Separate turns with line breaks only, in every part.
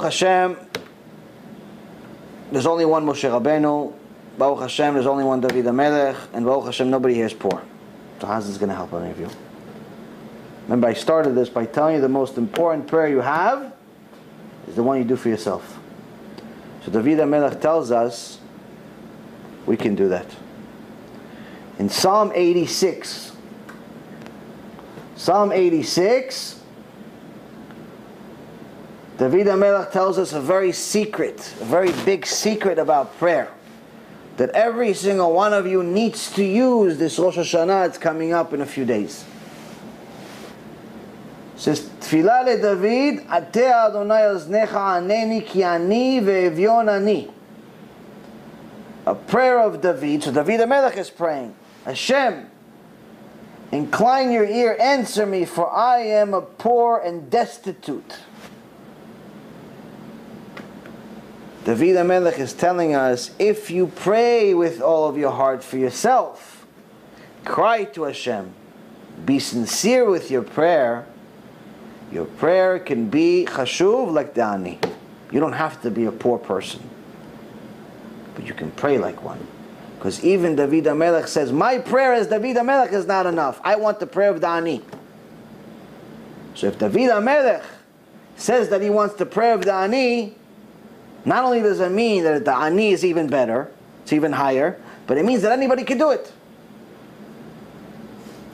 Baruch Hashem, there's only one Moshe Rabbeinu. Baruch Hashem, there's only one David HaMelech. And Baruch Hashem, nobody here is poor. So how's this going to help any of you? Remember, I started this by telling you the most important prayer you have is the one you do for yourself. So David HaMelech tells us we can do that. In Psalm 86, David HaMelech tells us a very big secret about prayer. That every single one of you needs to use this Rosh Hashanah. It's coming up in a few days. It says, Tfilah le David, Ateh Adonai oznecha aneni ki ani ve'evyon ani. A prayer of David. So David HaMelech is praying, Hashem, incline your ear, answer me, for I am a poor and destitute. David HaMelech is telling us, if you pray with all of your heart for yourself, cry to Hashem, be sincere with your prayer can be chashuv like the ani. You don't have to be a poor person, but you can pray like one. Because even David HaMelech says, my prayer as David HaMelech is not enough. I want the prayer of the ani. So if David HaMelech says that he wants the prayer of the ani, not only does it mean that the ani is even better, it's even higher, but it means that anybody can do it.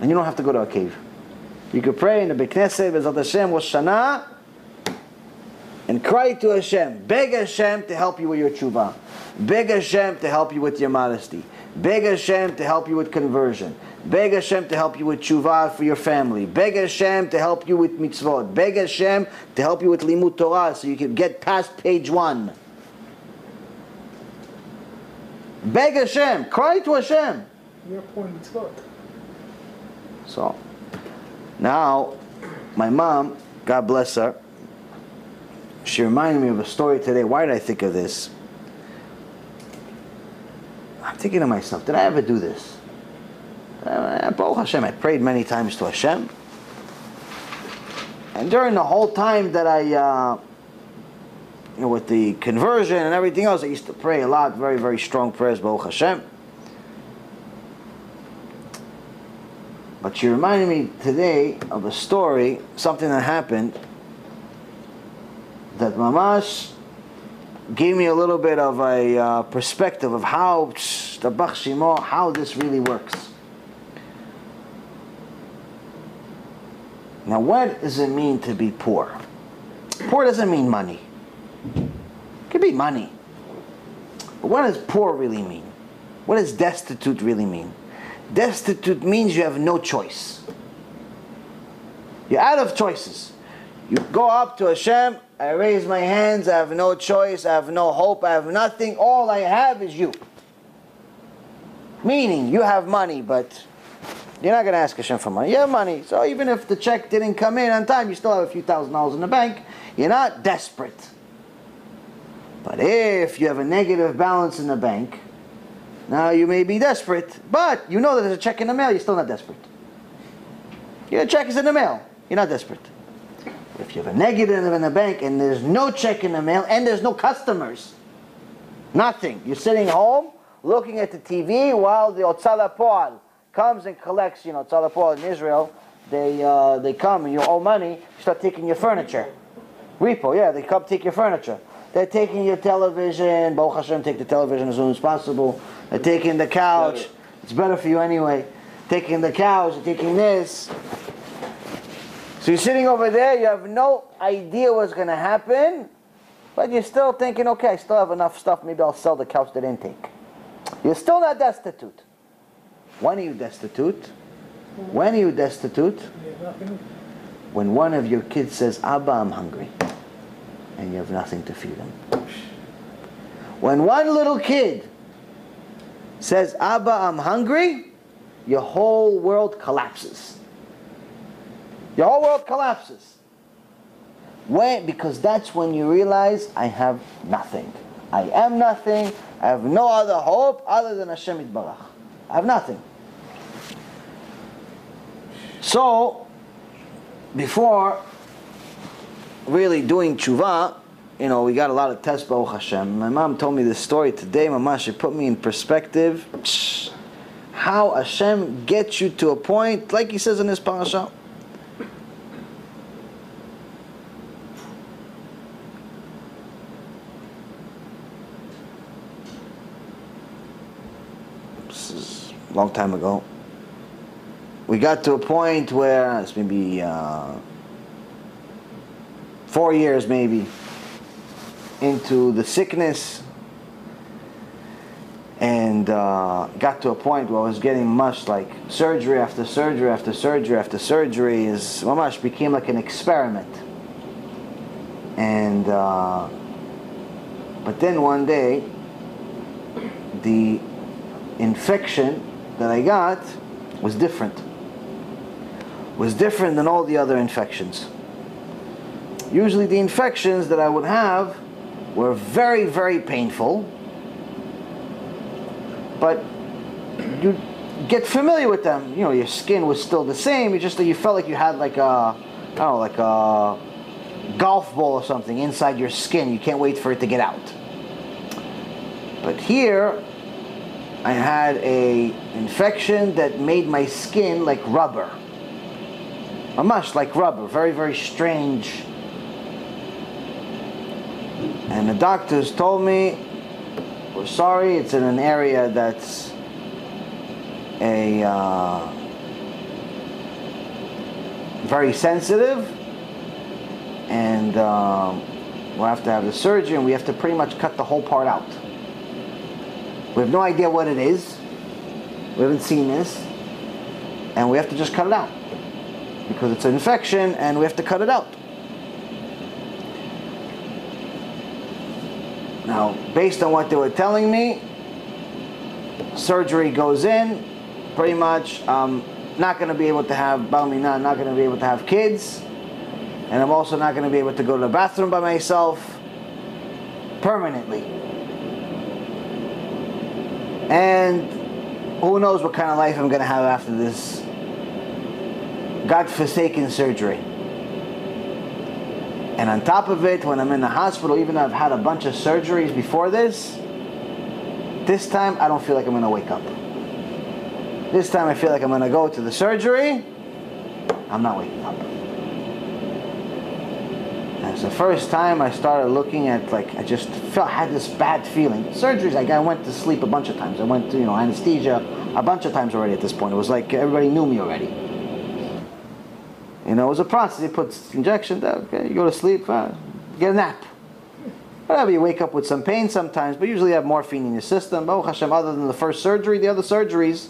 And you don't have to go to a cave. You could pray in the Beit Knesset, B'ezrat Hashem, Rosh Hashanah, and cry to Hashem. Beg Hashem to help you with your tshuva. Beg Hashem to help you with your modesty. Beg Hashem to help you with conversion. Beg Hashem to help you with tshuva for your family. Beg Hashem to help you with mitzvot. Beg Hashem to help you with limud Torah so you can get past page 1. Beg Hashem. Cry to Hashem.
You're poor mitzvot.
So, now, my mom, God bless her, she reminded me of a story today. Why did I think of this? I'm thinking to myself, did I ever do this? Baruch Hashem, I prayed many times to Hashem. And during the whole time that I, with the conversion and everything else, I used to pray a lot, very, very strong prayers, Baruch Hashem. But she reminded me today of a story, something that happened, that Mamash gave me a little bit of a perspective of how this really works. Now, what does it mean to be poor? Poor doesn't mean money. It could be money. But what does poor really mean? What does destitute really mean? Destitute means you have no choice. You're out of choices. You go up to Hashem, I raise my hands, I have no choice, I have no hope, I have nothing, all I have is you. Meaning, you have money, but you're not going to ask Hashem for money. You have money, so even if the check didn't come in on time, you still have a few $1,000s in the bank. You're not desperate. But if you have a negative balance in the bank, now you may be desperate, but you know that there's a check in the mail, you're still not desperate. Your check is in the mail, you're not desperate. If you have a negative in the bank and there's no check in the mail and there's no customers, nothing. You're sitting home looking at the TV while the Hotzah Lapa'al comes and collects, Hotzah Lapa'al in Israel, they come and you owe money, you start taking your furniture. Repo, yeah, they come take your furniture. They're taking your television, Baruch Hashem, take the television as soon as possible. They're taking the couch, it's better for you anyway. Taking the couch, they're taking this. So you're sitting over there, you have no idea what's going to happen, but you're still thinking, okay, I still have enough stuff, maybe I'll sell the couch that I didn't take. You're still not destitute. When are you destitute? When are you destitute? When one of your kids says, Abba, I'm hungry, and you have nothing to feed him. When one little kid says, Abba, I'm hungry, your whole world collapses. Your whole world collapses. When? Because that's when you realize, I have nothing. I am nothing. I have no other hope other than Hashem Yitbarach. I have nothing. So, before really doing tshuva, you know, we got a lot of tests, Baruch Hashem. My mom told me this story today, Mamash. It put me in perspective. How Hashem gets you to a point, like He says in this Parashat. This is a long time ago. We got to a point where it's maybe 4 years maybe into the sickness, and got to a point where I was getting much like surgery after surgery after surgery after surgery. Is mamash became like an experiment. And but then one day the infection that I got was different. Was different than all the other infections. Usually the infections that I would have were very, very painful, but you get familiar with them. You know, your skin was still the same. It's just that you felt like you had like a, I don't know, like a golf ball or something inside your skin. You can't wait for it to get out. But here, I had a infection that made my skin like rubber. Mamash, like rubber. Very, very strange. And the doctors told me, we're sorry, it's in an area that's very sensitive, and we'll have to have the surgery, and we have to pretty much cut the whole part out. We have no idea what it is. We haven't seen this, and we have to just cut it out because it's an infection, and we have to cut it out. Now, based on what they were telling me, surgery goes in, pretty much I'm not going to be able to have bar minan, not going to be able to have kids, and I'm also not going to be able to go to the bathroom by myself permanently. And who knows what kind of life I'm going to have after this God-forsaken surgery. And on top of it, when I'm in the hospital, even though I've had a bunch of surgeries before this time I don't feel like I'm going to wake up. This time I feel like I'm going to go to the surgery. I'm not waking up. And it's the first time I started looking at, like, I just had this bad feeling. Surgeries, like, I went to sleep a bunch of times. I went to, anesthesia a bunch of times already at this point. It was like everybody knew me already. It was a process. They put injection, okay, you go to sleep, get a nap. Whatever, you wake up with some pain sometimes, but usually you have morphine in your system. Baruch Hashem, other than the first surgery, the other surgeries,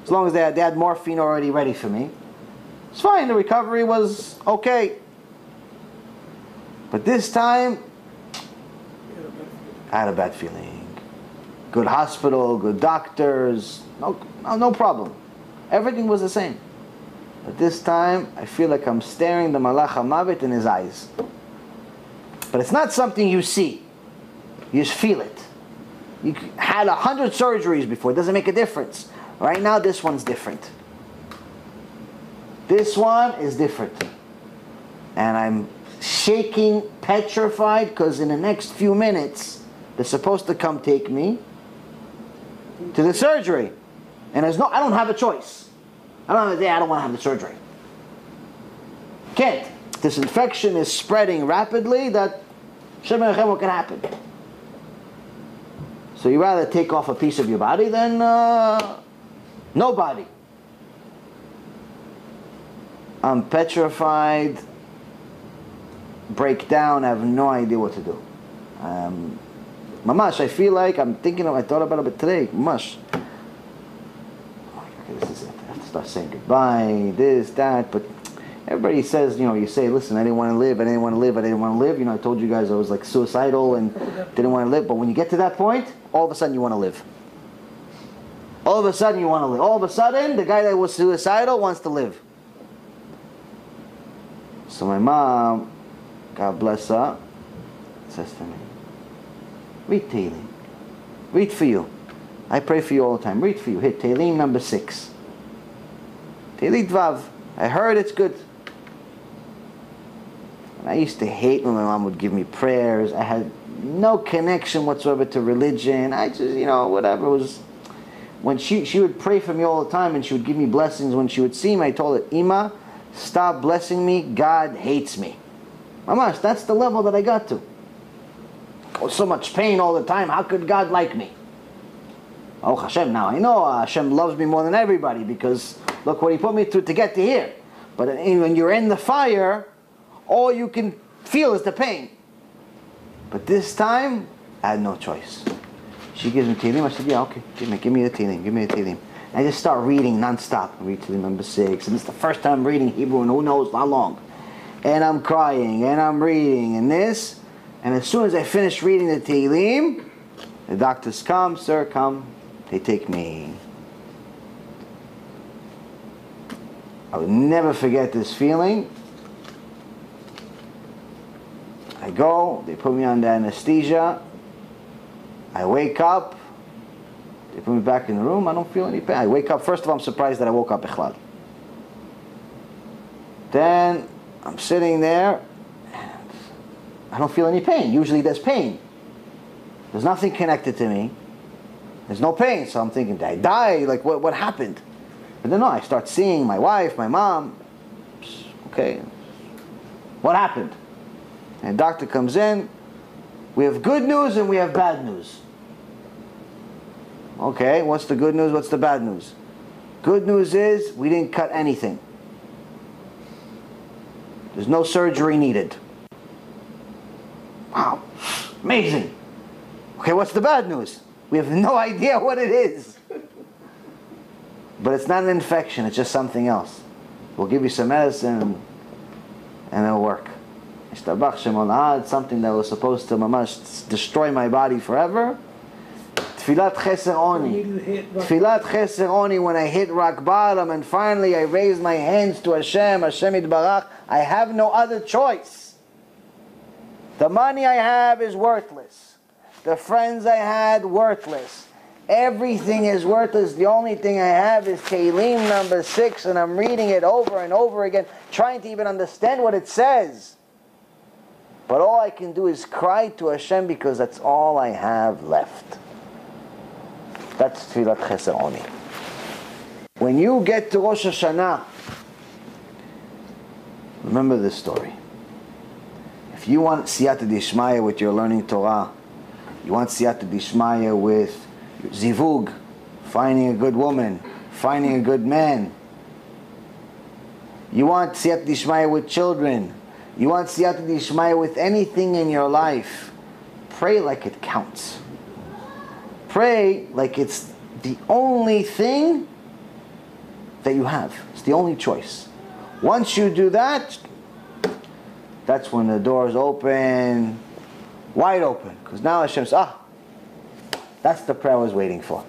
as long as they had morphine already ready for me, it's fine. The recovery was okay. But this time, I had a bad feeling. Good hospital, good doctors, no problem. Everything was the same. But this time, I feel like I'm staring the Malach HaMavet in his eyes. But it's not something you see. You just feel it. You had 100 surgeries before. It doesn't make a difference. Right now, this one's different. This one is different. And I'm shaking, petrified, because in the next few minutes, they're supposed to come take me to the surgery. And I don't have a choice. I don't want to have the surgery. Can't. This infection is spreading rapidly that what can happen. So you rather take off a piece of your body than no body. I'm petrified, break down, I have no idea what to do. Mamash, I feel like I thought about it today. Mamash. Okay, this is it. I have to start saying goodbye, this, that, but everybody says, you say, listen, I didn't want to live, I didn't want to live, I didn't want to live. I told you guys I was like suicidal and didn't want to live. But when you get to that point, all of a sudden you want to live. All of a sudden you want to live. All of a sudden, the guy that was suicidal wants to live. So my mom, God bless her, says to me, read Tehillim. Read for you. I pray for you all the time. Read for you. Hit Tehillim number 6. Tehillim Vav. I heard it's good. And I used to hate when my mom would give me prayers. I had no connection whatsoever to religion. I just, whatever it was. When she would pray for me all the time and she would give me blessings when she would see me, I told her, Ima, stop blessing me. God hates me. Mamash, that's the level that I got to. So much pain all the time. How could God like me? Oh, Hashem, now I know Hashem loves me more than everybody because look what He put me through to get to here. But when you're in the fire, all you can feel is the pain. But this time, I had no choice. She gives me Tehillim. I said, yeah, okay, give me the Tehillim, give me the Tehillim. I just start reading non-stop. I read Tehillim number 6, and it's the first time I'm reading Hebrew in who knows how long. And I'm crying, and I'm reading, and this. And as soon as I finish reading the Tehillim, the doctors come, sir, come. They take me. I will never forget this feeling. I go, they put me under anesthesia. I wake up. They put me back in the room. I don't feel any pain. I wake up. First of all, I'm surprised that I woke up. Bichlal. Then I'm sitting there. And I don't feel any pain. Usually there's pain. There's nothing connected to me. There's no pain. So I'm thinking, did I die? Like, what happened? But then no, I start seeing my wife, my mom. Okay. What happened? And the doctor comes in. We have good news and we have bad news. Okay, what's the good news? What's the bad news? Good news is we didn't cut anything. There's no surgery needed. Wow, amazing. Okay, what's the bad news? We have no idea what it is. But it's not an infection, it's just something else. We'll give you some medicine and it'll work. It's something that was supposed to mamash destroy my body forever. Tfilat Cheser Oni. Tfilat Cheser Oni, when I hit rock bottom and finally I raised my hands to Hashem, Hashem Yitbarach, I have no other choice. The money I have is worthless. The friends I had, worthless. Everything is worthless. The only thing I have is Tehillim number 6, and I'm reading it over and over again, trying to even understand what it says. But all I can do is cry to Hashem because that's all I have left. That's Tfilat Cheser Oni. When you get to Rosh Hashanah, remember this story. If you want Siyata Dishmaya with your learning Torah, you want Siyata Dishmaya with Zivug, finding a good woman, finding a good man. You want Siyata Dishmaya with children. You want Siyata Dishmaya with anything in your life. Pray like it counts. Pray like it's the only thing that you have. It's the only choice. Once you do that, that's when the doors open, wide open. Because now Hashem says, that's the prayer I was waiting for.